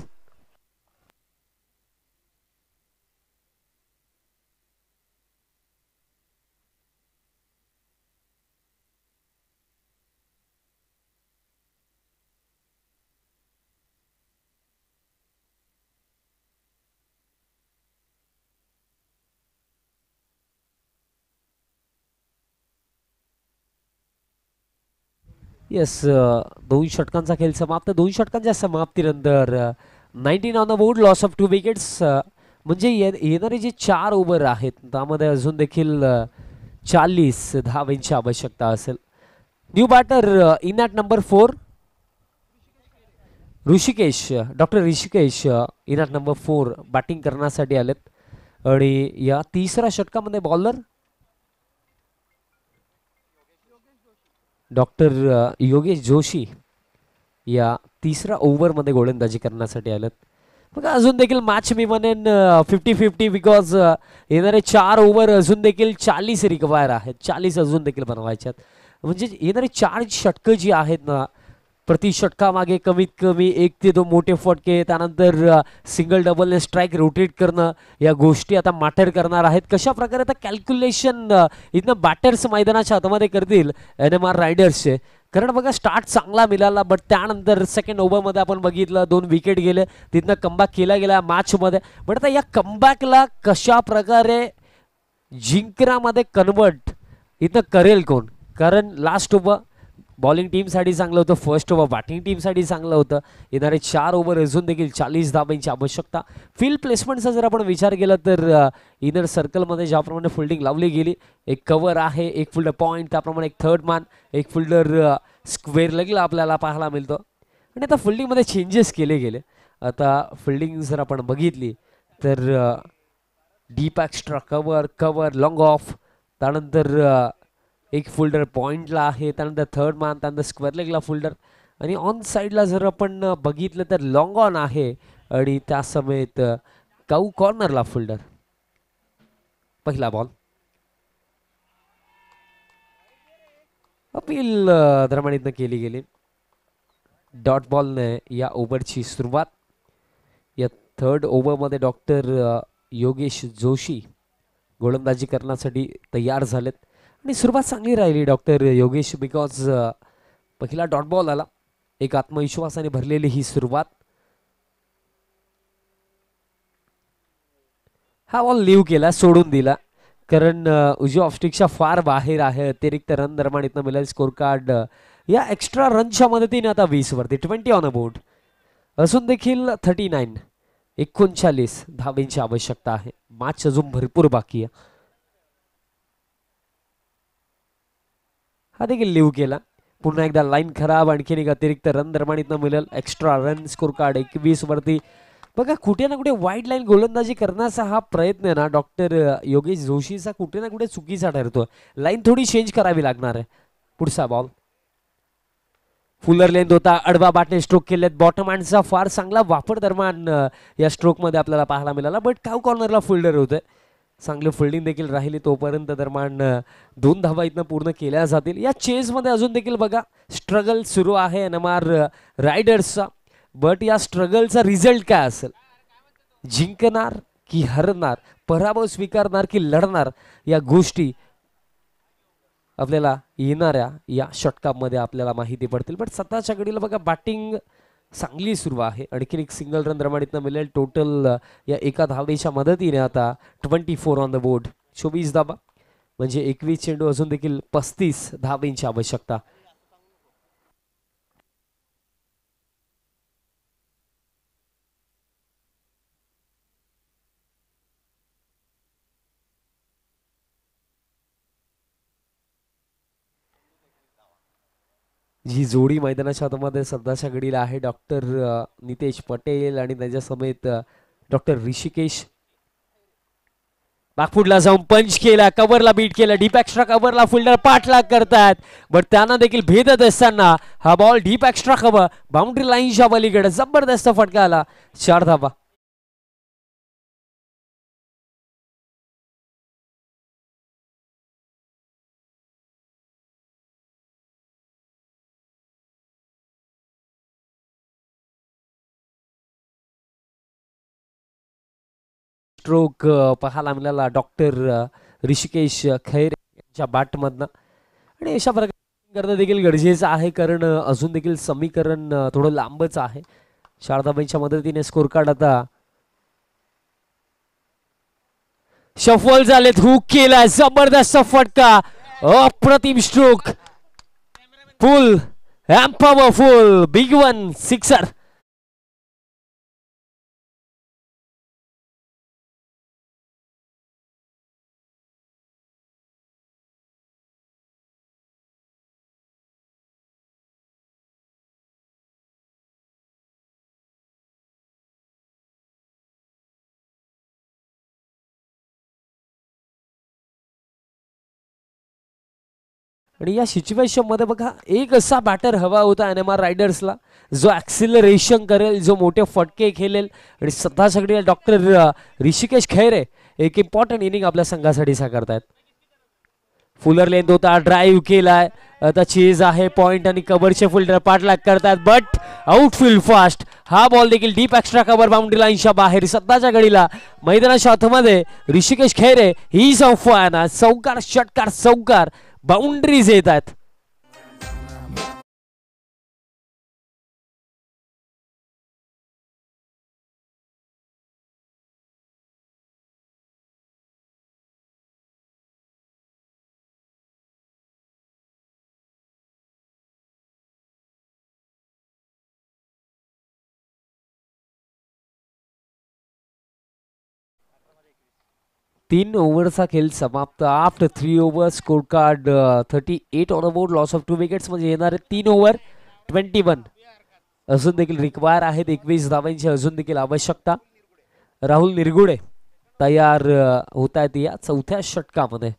Yes, दोन षटकांचा खेळ समाप्त. दोन षटकांच्या समाप्तीनंतर 19 on the board, loss of 2 wickets. म्हणजे येणारे जे 4 ओव्हर आहेत त्यामध्ये अजून देखील 40 धावांची आवश्यकता असेल. New batter in at number 4, Rishikesh, doctor Rishikesh in at number 4 batting करण्यासाठी आलेत. आणि या तिसऱ्या षटकामध्ये बॉलर डॉक्टर योगेश जोशी या तिसऱ्या ओव्हरमध्ये गोलंदाजी करण्यासाठी आलेत. बघा अजून देखील मॅच मी म्हणेन 50-50, बिकॉज येणारे 4 ओव्हर अजून देखील 40 रिक्वायर आहेत, 40 अजून देखील बनवायचे आहेत. म्हणजे येणारे 4 षटकं जी आहेत ना, प्रति षटकामागे कमीत कमी 1 ते 2 मोठे फटके, त्यानंतर सिंगल डबलने स्ट्राईक रोटेट करणं, या गोष्टी आता मॅटर करणार आहेत. कशा प्रकारे आता कॅल्क्युलेशन इथनं बॅटर्स मैदानाच्या हातामध्ये करतील NMR रायडर्सचे. कारण बघा स्टार्ट चांगला मिळाला, बट त्यानंतर सेकंड ओव्हरमध्ये आपण बघितलं 2 विकेट गेले, तिथनं कमबॅक केला गेला मॅचमध्ये. बट आता या कमबॅकला कशा प्रकारे जिंकण्यामध्ये कन्वर्ट इथं करेल कोण. कारण लास्ट ओव्हर बॉलिंग टीमसाठी चांगलं होतं, फर्स्ट ओव्हर बॅटिंग टीमसाठी चांगलं होतं. येणारे 4 ओव्हर अजून देखील 40 धावांची आवश्यकता. फील्ड प्लेसमेंटचा जर आपण विचार केला तर इनर सर्कलमध्ये ज्याप्रमाणे फिल्डिंग लावली गेली, एक कव्हर आहे, एक फिल्डर पॉईंट, त्याप्रमाणे एक थर्ड मॅन, एक फिल्डर स्क्वेअर लेगला आपल्याला पाहायला मिळतो. आणि आता फिल्डिंगमध्ये चेंजेस केले गेले. आता फिल्डिंग जर आपण बघितली तर deep extra cover, cover long of, त्यानंतर एक फिल्डर पॉइंटला आहे, त्यानंतर थर्ड मॅन, त्यानंतर स्क्वेअर लेगला फिल्डर, आणि ऑन साईडला जर आपण बघितलं तर लॉंग ऑन आहे, आणि त्या समेत काऊ कॉर्नरला फिल्डर. पहिला बॉल अपील दरम्यान केली गेली. डॉट बॉलने या ओव्हरची सुरुवात. या थर्ड ओव्हरमध्ये डॉक्टर योगेश जोशी गोलंदाजी करण्यासाठी तयार झालेत, आणि सुरुवात चांगली राहिली डॉक्टर योगेश, बिकॉज पहिला डॉट बॉल आला. एक आत्मविश्वासाने भरलेली ही सुरुवात. हा बॉल लीव केला, सोडून दिला, कारण उजव्या ऑफस्टिकच्या फार बाहेर आहे. अतिरिक्त रन दरम्यान इथं मिळेल. स्कोर कार्ड या एक्स्ट्रा रनच्या मदतीने आता 20 वरती, 20 ऑन अ बोर्ड. अजून देखील 39 धावांची आवश्यकता आहे. मॅच अजून भरपूर बाकी आहे. हा देखील लिव्ह केला. पुन्हा एकदा लाईन खराब, आणखीन एक अतिरिक्त रन दरम्यान इथं मिळेल. एक्स्ट्रा रन, स्कोर कार्ड 21 वरती. बघा कुठे ना कुठे वाईड लाईन गोलंदाजी करण्याचा हा प्रयत्न आहे ना डॉक्टर योगेश जोशीचा, कुठे ना कुठे चुकीचा ठरतो. लाईन थोडी चेंज करावी लागणार आहे. पुढचा बॉल फुलर लेंथ होता, अडवा बाटने स्ट्रोक केलेत. बॉटम हँडचा फार चांगला वापर दरम्यान या स्ट्रोकमध्ये आपल्याला पाहायला मिळाला, बट काऊ कॉर्नरला फिल्डर होते. चांगली फिल्डिंग देखील राहिली तोपर्यंत दरम्यान 2 धावा इथनं पूर्ण केल्या जातील. या चेजमध्ये अजून देखील बघा स्ट्रगल सुरू आहे NMR रायडर्सचा, बट या स्ट्रगलचा रिझल्ट काय असेल, जिंकणार की हरणार, पराभव स्वीकारणार की लढणार, या गोष्टी आपल्याला येणाऱ्या या षटकामध्ये आपल्याला माहिती पडतील. बट सध्याच्या घडीला बघा बॅटिंग चांगली सुरू आहे. आणखीन एक सिंगल रन दरम्यान इथनं मिळेल. टोटल या एका धावेच्या मदतीने आता 24 ऑन द बोर्ड, 24 धावा, म्हणजे 21 चेंडू, अजून देखील 35 धावेंची आवश्यकता. जी जोडी मैदानाच्या हातामध्ये सध्याच्या घडीला आहे डॉक्टर नितेश पटेल आणि त्यांच्या समेत डॉक्टर ऋषिकेश. बॅकफुटला जाऊन पंच केला, कव्हरला बीट केला, डीप एक्स्ट्रा कव्हरला फिल्डर पाठलाग करतात, बट त्यांना देखील भेदत असताना हा ball deep extra cover boundary लाईनच्या पलीकडे जबरदस्त फटका आला, 4 धावा. स्ट्रोक पाहायला मिळाला डॉक्टर ऋषिकेश खैरे यांच्या बॅटमधनं, आणि अशा प्रकारे करणं देखील गरजेचं आहे, कारण अजून देखील समीकरण थोडं लांबच आहे. 4 धावांच्या मदतीने स्कोर कार्ड आता शफल झालेत. हुक केला, जबरदस्त फटका, अप्रतिम स्ट्रोक, फुल पॉवरफुल बिग वन सिक्सर. आणि या सिच्युएशन मध्ये बघा, एक असा बॅटर हवा होता एनएमआर रायडर्सला जो ऍक्सिलरेशन करेल, जो मोठे फटके खेळेल, आणि सध्यासाठी डॉक्टर ऋषिकेश खैरे एक इम्पॉर्टंट इनिंग आपल्या संघासाठी साकारतायत. फुलर लेंथ होता, ड्राईव्ह केलाय, आता चेज आहे, पॉइंट आणि कव्हरचे फिल्डर पाठलाग करतात, बट आउटफील्ड फास्ट. हा बॉल देखील डीप एक्स्ट्रा कव्हर बाउंड्री लाईनच्या बाहेर. सध्याच्या घडीला मैदानाच्या आतमध्ये ऋषिकेश खैरे ही चौकार षटकार चौकार बाउंड्रीज येत आहेत. तीन ओव्हरचा खेळ समाप्त. After 3 over score card 38 on board, loss of 2 wickets. म्हणजे येणारे 3 ओव्हर 21 अजून देखील रिक्वायर आहेत. 21 धावांची अजून देखील आवश्यकता. राहुल निरगुडे तयार होत आहेत या चौथ्या षटकामध्ये.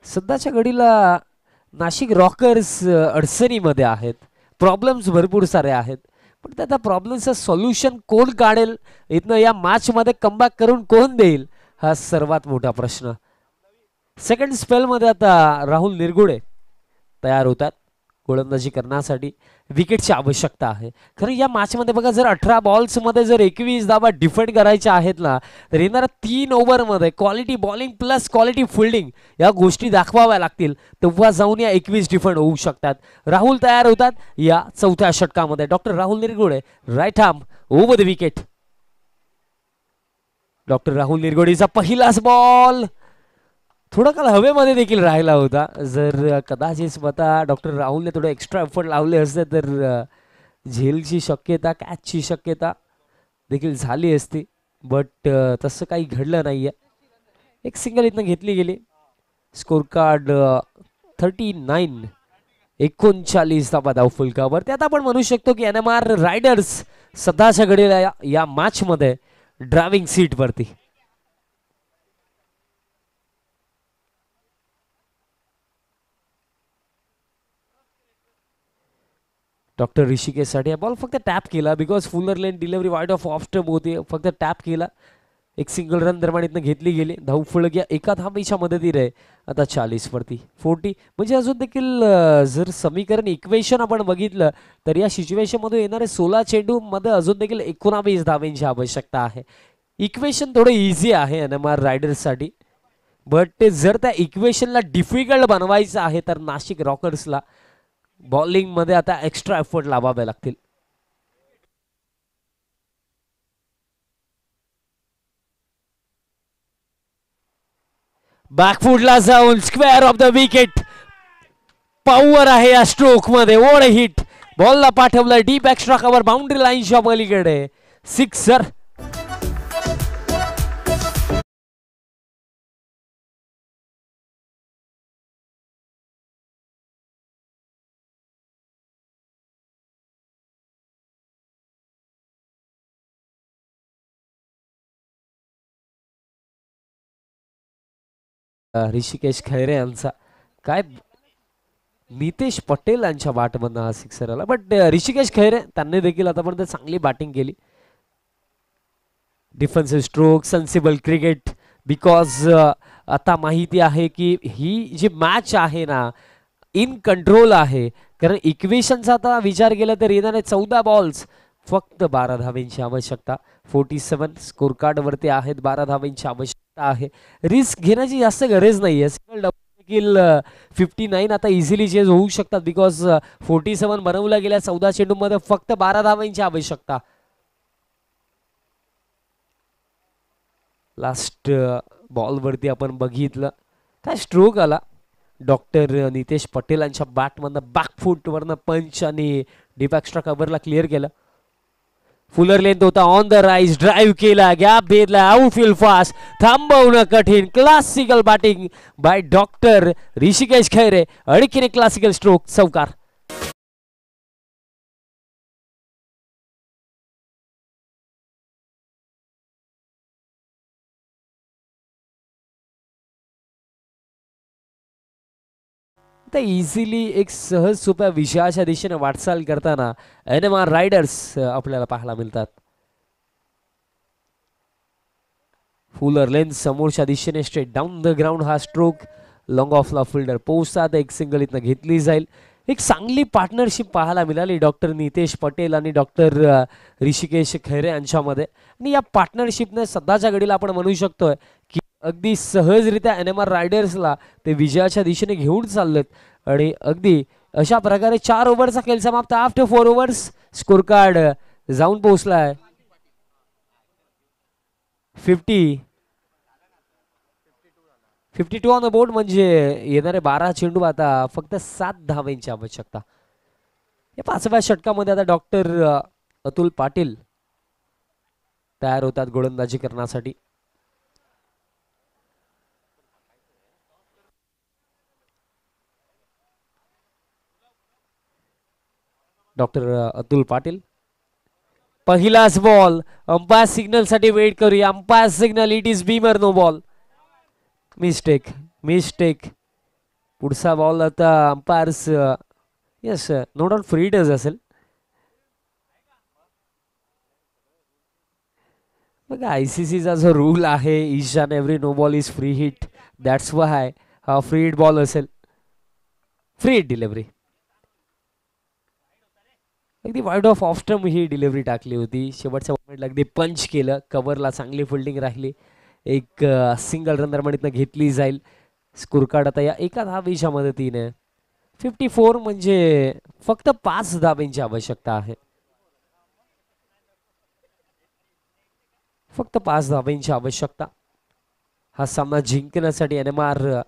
सध्याच्या घडीला नाशिक रॉकर्स अडचणीमध्ये आहेत, प्रॉब्लेम्स भरपूर सारे आहेत, पण त्या प्रॉब्लेम्सचं सोल्युशन कोण काढेल, इथनं या मॅचमध्ये कमबॅक करून कोण देईल, हा सर्वात मोठा प्रश्न. सेकंड स्पेलमध्ये आता राहुल निरगुडे तयार होतात गोलंदाजी करण्यासाठी. विकेटची आवश्यकता आहे. खरं या मॅचमध्ये बघा, जर 18 बॉल्समध्ये जर 21 धावा डिफेंड करायच्या आहेत ना, तर येणाऱ्या 3 ओव्हरमध्ये quality bowling plus quality fielding या गोष्टी दाखवाव्या लागतील, तेव्हा जाऊन या 21 डिफेंड होऊ शकतात. राहुल तयार होतात या चौथ्या षटकामध्ये. Doctor Rahul Nirgude, right arm over the wicket. Doctor Rahul निरगुडेचा पहिलाच बॉल थोडा काल हवेमध्ये देखील राहिला होता. जर कदाचित स्वतः डॉक्टर राहुलने थोडे एक्स्ट्रा एफर्ट लावले असते तर झेलची शक्यता, कॅचची शक्यता देखील झाली असती, बट तसं काही घडलं नाहीये. एक सिंगल इथनं घेतली गेली. स्कोर कार्ड 39 39 धावा धावफलकावर. त्यात आपण म्हणू शकतो की एनएमआर रायडर्स सध्याच्या घडीला या मॅच मध्ये ड्रायव्हिंग सीट वरती. डॉक्टर ऋषिकेशसाठी बॉल फक्त टॅप केला, because Fuller lane delivery wide of off stump होती, फक्त टॅप केला. एक सिंगल रन दरम्यान इथनं घेतली गेली. धावफलक या एका धावेच्या मदतीने आता 40 वरती 40. म्हणजे अजून देखील जर समीकरण इक्वेशन आपण बघितलं तर या सिच्युएशन मध्ये येणारे 16 चेंडू मध्ये अजून देखील 19 धावेंची आवश्यकता आहे. इक्वेशन थोडं इझी आहे एनएमआर रायडर्ससाठी, बट जर त्या इक्वेशनला डिफिकल्ट बनवायचं आहे तर नाशिक रॉकर्सला बॉलिंग मध्ये आता एक्स्ट्रा एफर्ट लावावे लागतील. बॅकफुटला जाऊन square of the wicket. Power आहे या स्ट्रोक मध्ये. ओढ हिट बॉलला पाठवलं डीप एक्स्ट्रा कव्हर बाउंड्री लाईनच्या पलीकडे. सिक्सर. ऋषिकेश खैरे यांचा काय नितेश पटेल यांच्या बॅटमधनं हा सिक्सर आला. बट ऋषिकेश खैरे त्यांनी देखील आतापर्यंत चांगली बॅटिंग केली. Defensive stroke sensible cricket because आता माहिती आहे की ही जी मॅच आहे ना इन कंट्रोल आहे. कारण इक्वेशनचा आता विचार केला तर येणारे 14 बॉल्स फक्त 12 धावेंची आवश्यकता. 47 स्कोर कार्ड वरती आहेत. 12 धावेंची आवश्यकता आहे. रिस्क घेण्याची जास्त गरज नाहीये. सिंगल डबल देखील 59 आता इझिली चेज होऊ शकतात बिकॉज 47 बनवल्या गेल्या 14 चेंडूमध्ये फक्त 12 धावेंची आवश्यकता. लास्ट बॉल वरती आपण बघितलं काय स्ट्रोक आला. डॉक्टर नितेश पटेल यांच्या बॅटमधनं बॅकफूट वरनं पंच आणि डीप एक्स्ट्रा कव्हरला क्लिअर केलं. फुलर लेंथ होता ऑन द राईज. ड्राईव्ह केला गॅप भेदला आउटफील्ड फास्ट थांबवणं कठीण. Classical batting by doctor Rishikesh Khaire. आणखीन एक क्लासिकल स्ट्रोक चौकार. तर इझिली एक सहज सोप्या विजयाच्या दिशेने वाटचाल करताना NMR रायडर्स आपल्याला पाहायला मिळतात. फुलर लेन्थ समोरच्या दिशेने स्ट्रेट डाऊन द ग्राउंड हा स्ट्रोक लॉंग ऑफला फिल्डर पोहोचतात. एक सिंगल इथनं घेतली जाईल. एक चांगली पार्टनरशिप पाहायला मिळाली डॉक्टर नितेश पटेल आणि डॉक्टर ऋषिकेश खैरे यांच्यामध्ये. आणि या पार्टनरशिपने सध्याच्या घडीला आपण म्हणू शकतोय की अगदी सहजरित्या NMR रायडर्सला ते विजयाच्या दिशेने घेऊन चाललेत. आणि अगदी अशा प्रकारे 4 ओव्हरचा खेळ समाप्त. आफ्टर 4 ओव्हर्स स्कोर कार्ड जाऊन पोहोचलाय 52 ऑन द बोर्ड. म्हणजे येणारे 12 चेंडू आता फक्त 7 धावेंची आवश्यकता. या 5व्या षटकामध्ये आता डॉक्टर अतुल पाटील तयार होतात गोलंदाजी करण्यासाठी. डॉक्टर अतुल पाटील. पहिलाच बॉल. अंपायर सिग्नल साठी वेट करूया. Umpire signal it is beamer no ball. Mistake. पुढचा बॉल आता umpires yes no doubt free हिटच असेल. बघा ICCचा जो रूल आहे each and every no ball is free hit. That's why हा फ्री हिट बॉल असेल. Free hit delivery. अगदी वाईड ऑफ ऑफ्टम ही डिलिव्हरी टाकली होती. शेवटच्या मोमेंटला अगदी पंच केलं. कव्हरला चांगली फिल्डिंग राहिली. एक सिंगल रन दरम्यान घेतली जाईल. स्कोर कार्ड आता या एका धावेच्या मदतीने 54 म्हणजे फक्त 5 धावेंची आवश्यकता आहे. फक्त 5 धावेंची आवश्यकता. हा सामना जिंकण्यासाठी NMR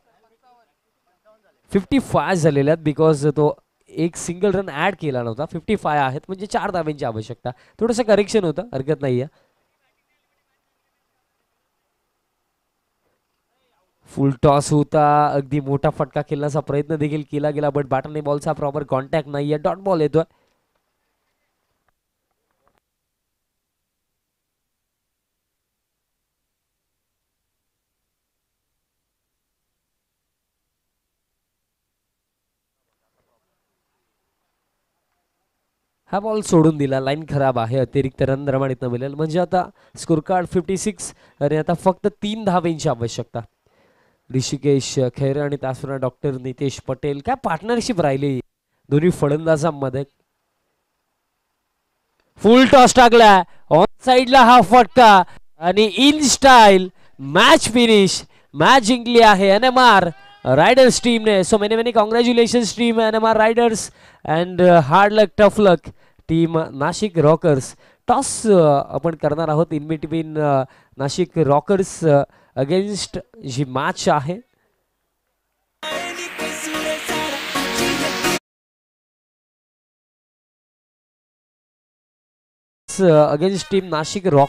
55 झालेल्या आहेत बिकॉज तो एक सिंगल रन ऍड केला नव्हता. 55 आहेत म्हणजे 4 धावेंची आवश्यकता. थोडंसं करेक्शन होतं हरकत नाहीये. फुल टॉस होता. अगदी मोठा फटका खेळण्याचा प्रयत्न देखील केला गेला बट बॅटरने बॉलचा प्रॉपर कॉन्टॅक्ट नाहीये. डॉट बॉल येतोय. हा बॉल सोडून दिला. लाईन खराब आहे. अतिरिक्त रन दरम्यान मिळेल म्हणजे आता स्कोर कार्ड 56 आणि आता फक्त 3 धावेंची आवश्यकता. ऋषिकेश खैरे आणि त्याचप्रमाणे डॉक्टर नितेश पटेल. काय पार्टनरशिप राहिली दोन्ही फलंदाजांमध्ये. फुल टॉस टाकला ऑन साइडला हा फटका आणि in style match finish. Match जिंकली आहे NMR रायडर्स टीमने. So many many congratulations team NMR riders and hard luck tough luck team Nashik rockers. Toss आपण करणार आहोत in between Nashik rockers against जी मॅच आहे. Against team Nashik rock